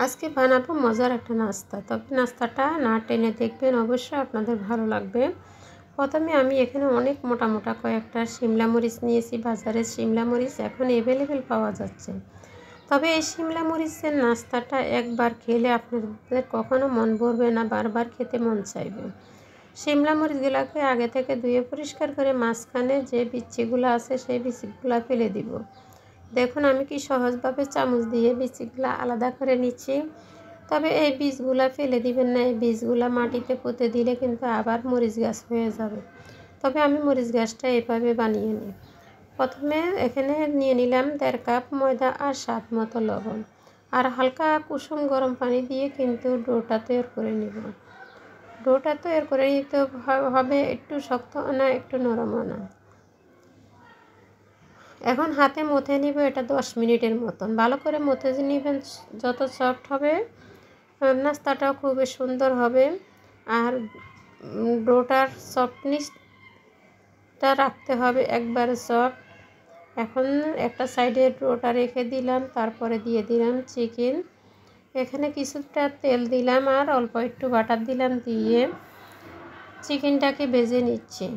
আজকে বানাবো মজার একটা নাস্তা। তবে নাস্তাটা না টেনে দেখবেন, অবশ্যই আপনাদের ভালো লাগবে। প্রথমে আমি এখানে অনেক মোটা মোটা কয়েকটা শিমলা মরিচ নিয়েছি। বাজারে শিমলা মরিচ এখন অ্যাভেলেবেল পাওয়া যাচ্ছে। তবে এই শিমলা মরিচের নাস্তাটা একবার খেলে আপনাদের কখনো মন ভরবে না, বারবার খেতে মন চাইবে। শিমলা মরিচগুলোকে আগে থেকে ধুয়ে পরিষ্কার করে মাঝখানে যে বিচিগুলো আছে সেই বিচিগুলো ফেলে দিব। দেখুন আমি কি সহজভাবে চামচ দিয়ে বীজগুলা আলাদা করে নিচ্ছি। তবে এই বীজগুলা ফেলে দিবেন না, এই বীজগুলা মাটিতে পুঁতে দিলে কিন্তু আবার মরিচ গাছ হয়ে যাবে। তবে আমি মরিচ গাছটা এভাবে বানিয়ে নিই। প্রথমে এখানে নিয়ে নিলাম 1.5 কাপ ময়দা আর স্বাদ মতো লবণ, আর হালকা কুসুম গরম পানি দিয়ে কিন্তু ডোটা তৈরি করে নিব। ডোটা তৈরি করে নিতে হবে একটু শক্ত না একটু নরমও না। এখন হাতে মথে নিব এটা 10 মিনিটের মতন। ভালো করে মথে নেবেন, যত সফট হবে নাস্তাটাও খুবই সুন্দর হবে। আর ডোটার সফটনেসটা রাখতে হবে একবারে সফট। এখন একটা সাইডে ডোটা রেখে দিলাম, তারপরে দিয়ে দিলাম চিকেন। এখানে কিছুটা তেল দিলাম আর অল্প একটু বাটার দিলাম, দিয়ে চিকেনটাকে ভেজে নিচ্ছি।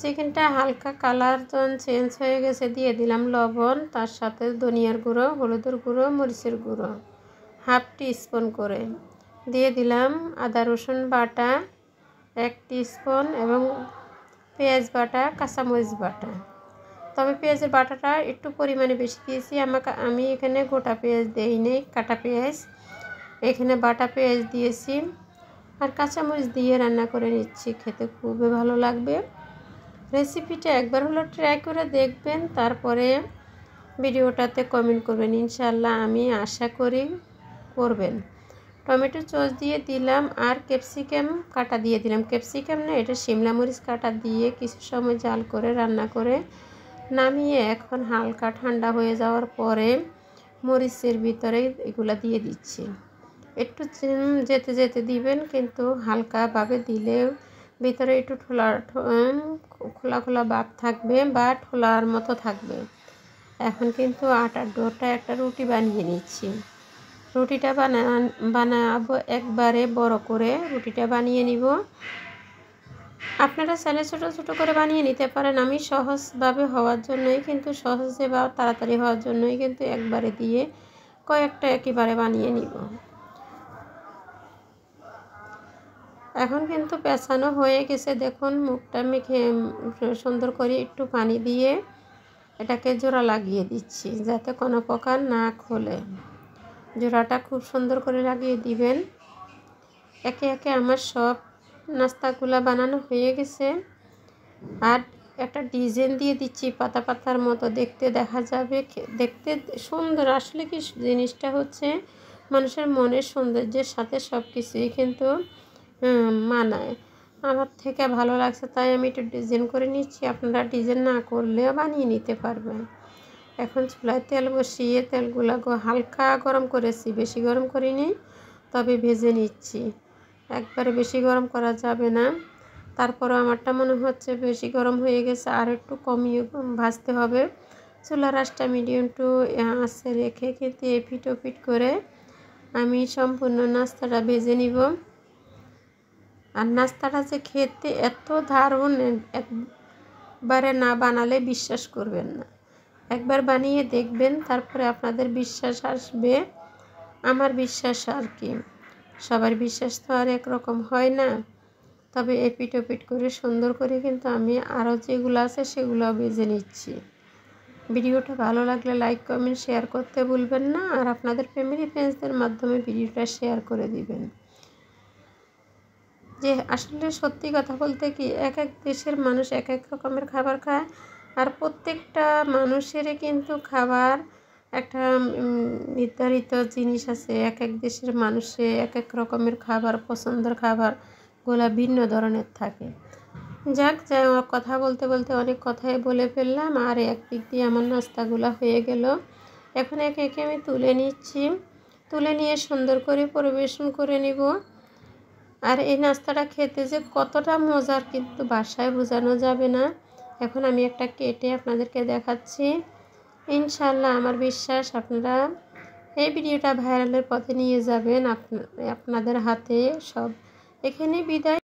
চিকেনটা হালকা কালার যখন চেঞ্জ হয়ে গেছে দিয়ে দিলাম লবণ, তার সাথে ধনিয়ার গুঁড়ো, হলুদের গুঁড়ো, মরিচের গুঁড়ো 1/2 টিস্পুন করে দিয়ে দিলাম। আদা রসুন বাটা 1 টিস্পুন এবং পেঁয়াজ বাটা, কাঁচামরিচ বাটা। তবে পেঁয়াজের বাটাটা একটু পরিমাণে বেশি দিয়েছি। আমি এখানে গোটা পেঁয়াজ দেইনি, কাটা পেঁয়াজ। এখানে বাটা পেঁয়াজ দিয়েছি আর কাঁচামরিচ দিয়ে রান্না করে নিচ্ছি, খেতে খুবই ভালো লাগবে। রেসিপিটা একবার হলো ট্রাই করে দেখবেন, তারপরে ভিডিওটাতে কমেন্ট করবেন। ইনশাআল্লাহ আমি আশা করি করবেন। টমেটো সস দিয়ে দিলাম আর ক্যাপসিকাম কাটা দিয়ে দিলাম। ক্যাপসিকাম না, এটা শিমলা মরিচ কাটা দিয়ে কিছু সময় জাল করে রান্না করে নামিয়ে এখন হালকা ঠান্ডা হয়ে যাওয়ার পরে মরিচের ভিতরে এগুলা দিয়ে দিচ্ছি। একটু যেতে যেতে দিবেন, কিন্তু হালকাভাবে দিলে ভিতরে একটু খোলা খোলা ভাব থাকবে বা ঠোলার মতো থাকবে। এখন কিন্তু আটার ডোটা একটা রুটি বানিয়ে নিচ্ছি। রুটিটা বানাবো একবারে বড় করে রুটিটা বানিয়ে নিব। আপনারা চাইলে ছোটো ছোটো করে বানিয়ে নিতে পারেন। আমি সহজভাবে হওয়ার জন্যই কিন্তু সহজে বা তাড়াতাড়ি হওয়ার জন্যই কিন্তু একবারে দিয়ে কয়েকটা একেবারে বানিয়ে নিব। এখন কিন্তু পেঁচানো হয়ে গেছে, দেখুন মুখটা মেখে সুন্দর করে একটু পানি দিয়ে এটাকে জোড়া লাগিয়ে দিচ্ছি যাতে কোনো প্রকার না খোলে। জোড়াটা খুব সুন্দর করে লাগিয়ে দিবেন। একে একে আমার সব নাস্তাগুলা বানানো হয়ে গেছে। আর একটা ডিজাইন দিয়ে দিচ্ছি পাতা পাতার মতো, দেখতে দেখা যাবে, দেখতে সুন্দর। আসলে কি জিনিসটা হচ্ছে মানুষের মনের সৌন্দর্যের সাথে সব কিছুই কিন্তু মানায়। আমার থেকে ভালো লাগছে তাই আমি একটু ডিজাইন করে নিচ্ছি। আপনারা ডিজাইন না করলেও বানিয়ে নিতে পারবেন। এখন চুলায় তেল বসিয়ে তেলগুলো হালকা গরম করেছি, বেশি গরম করিনি, তবে ভেজে নিচ্ছি। একবারে বেশি গরম করা যাবে না। তারপরও আমারটা মনে হচ্ছে বেশি গরম হয়ে গেছে, আর একটু কমিয়ে ভাজতে হবে। চুলার আঁচটা মিডিয়াম টু আঁচে রেখে কিন্তু এপিট ওপিট করে আমি সম্পূর্ণ নাস্তাটা ভেজে নিব। আর নাস্তাটা যে খেতে এত দারুণ, একবারে না বানালে বিশ্বাস করবেন না। একবার বানিয়ে দেখবেন, তারপরে আপনাদের বিশ্বাস আসবে। আমার বিশ্বাস আর কি, সবার বিশ্বাস তো আর একরকম হয় না। তবে এপিট ওপিট করে সুন্দর করে কিন্তু আমি আরও যেগুলো আছে সেগুলো ভেজে নিচ্ছি। ভিডিওটা ভালো লাগলে লাইক কমেন্ট শেয়ার করতে ভুলবেন না, আর আপনাদের ফ্যামিলি ফ্রেন্ডসদের মাধ্যমে ভিডিওটা শেয়ার করে দিবেন। যে আসলে সত্যি কথা বলতে কি, এক এক দেশের মানুষ এক এক রকমের খাবার খায়, আর প্রত্যেকটা মানুষেরই কিন্তু খাবার একটা নির্ধারিত জিনিস আছে। এক এক দেশের মানুষে এক এক রকমের খাবার, পছন্দের খাবারগুলো ভিন্ন ধরনের থাকে। যাক, কথা বলতে বলতে অনেক কথাই বলে ফেললাম। আর একদিক দিয়ে আমার নাস্তাগুলো হয়ে গেল। এখন একে একে আমি তুলে নিচ্ছি, তুলে নিয়ে সুন্দর করে পরিবেশন করে নিব। আর এই নাস্তাটা খেতে যে কতটা মজার কিন্তু বাসায় বোঝানো যাবে না। এখন আমি একটা কেটে আপনাদেরকে দেখাচ্ছি। ইনশাআল্লাহ আমার বিশ্বাস আপনারা এই ভিডিওটা ভাইরালের পথে নিয়ে যাবেন আপনাদের হাতে সব। এখানে বিদায়।